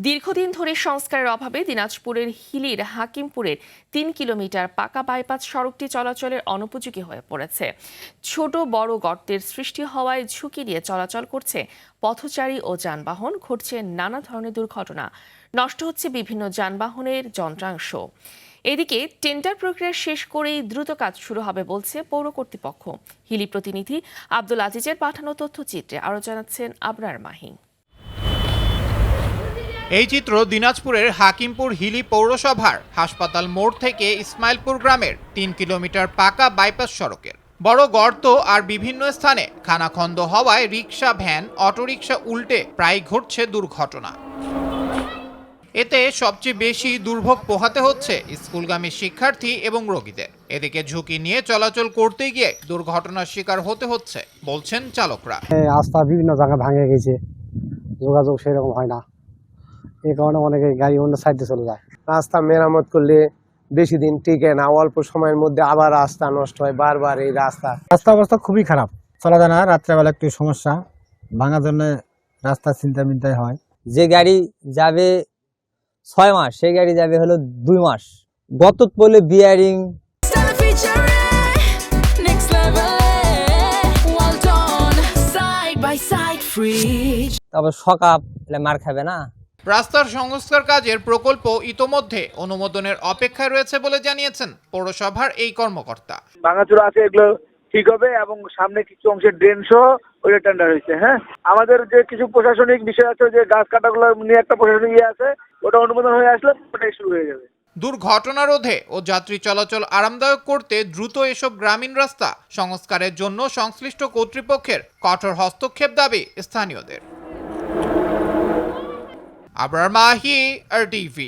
দীর্ঘদিন ধরে সংস্কারের অভাবে দিনাজপুরের হিলির হাকিমপুরের ৩ কিলোমিটার পাকা বাইপাস সড়কটি চলাচলের অনুপযোগী হয়ে পড়েছে। ছোট বড় গর্তের সৃষ্টি হওয়ায় ঝুঁকি নিয়ে চলাচল করছে পথচারী ও যানবাহন, ঘটছে নানা ধরনের দুর্ঘটনা, নষ্ট হচ্ছে বিভিন্ন যানবাহনের যন্ত্রাংশ। এদিকে টেন্ডার প্রক্রিয়া শেষ করেই দ্রুত কাজ শুরু হবে বলছে পৌর কর্তৃপক্ষ। হিলি প্রতিনিধি আব্দুল আজিজের পাঠানো তথ্যচিত্রে আরও জানাচ্ছেন আবরার মাহি। এই চিত্র দিনাজপুরের হাকিমপুর হিলি পৌরসভার হাসপাতাল মোড় থেকে ইসমাইলপুর গ্রামের ৩ কিলোমিটার পাকা বাইপাস সড়কের। বড় গর্ত আর বিভিন্ন স্থানে খানাখন্দ হওয়ায় রিকশা, ভ্যান, অটোরিকশা উল্টে প্রায় ঘটছে দুর্ঘটনা। এতে সবচেয়ে বেশি দুর্ভোগ পোহাতে হচ্ছে স্কুলগামী শিক্ষার্থী এবং রোগীদের। এদিকে ঝুঁকি নিয়ে চলাচল করতে গিয়ে দুর্ঘটনার শিকার হতে হচ্ছে বলছেন চালকরা। রাস্তা বিভিন্ন জায়গায় ভাঙে গেছে, যোগাযোগ সেরকম হয় না, এই কারণে অনেকে গাড়ি অন্য সাইডে চলে যায়। রাস্তা মেরামত করলে বেশি দিন টিকে না, অল্প সময়ের মধ্যে আবার রাস্তা নষ্ট হয় বারবার। এই রাস্তা অবস্থা খুবই খারাপ, চলা যায় না, রাত্রেবেলা একটু সমস্যা, ভাঙার জন্য রাস্তা চিন্তা মিন্তায় হয়। যে গাড়ি যাবে 6 মাস সেই গাড়ি যাবে হলো 2 মাস। গতত পড়লে বিয়ারিং, তারপর সকাপ মার খাবে না। রাস্তার সংস্কার কাজের প্রকল্প ইতোমধ্যে অনুমোদনের অপেক্ষায় রয়েছে বলে জানিয়েছেন পৌরসভার এই কর্মকর্তা। ভাঙাচোরা আছে, এগুলো ঠিক হবে এবং সামনে কিছু অংশের ড্রেন সহ ওইটা টেন্ডার হয়েছে। হ্যাঁ, আমাদের যে কিছু প্রশাসনিক বিষয় আছে, যে গাছ কাটাগুলো নিয়ে একটা প্রশাসনিক আছে, ওটা অনুমোদন হয়ে আসলে ওটাই শুরু হয়ে যাবে। দুর্ঘটনা রোধে ও যাত্রী চলাচল আরামদায়ক করতে দ্রুত এসব গ্রামীণ রাস্তা সংস্কারের জন্য সংশ্লিষ্ট কর্তৃপক্ষের কঠোর হস্তক্ষেপ দাবি স্থানীয়দের। আবরার মাহি, RTV।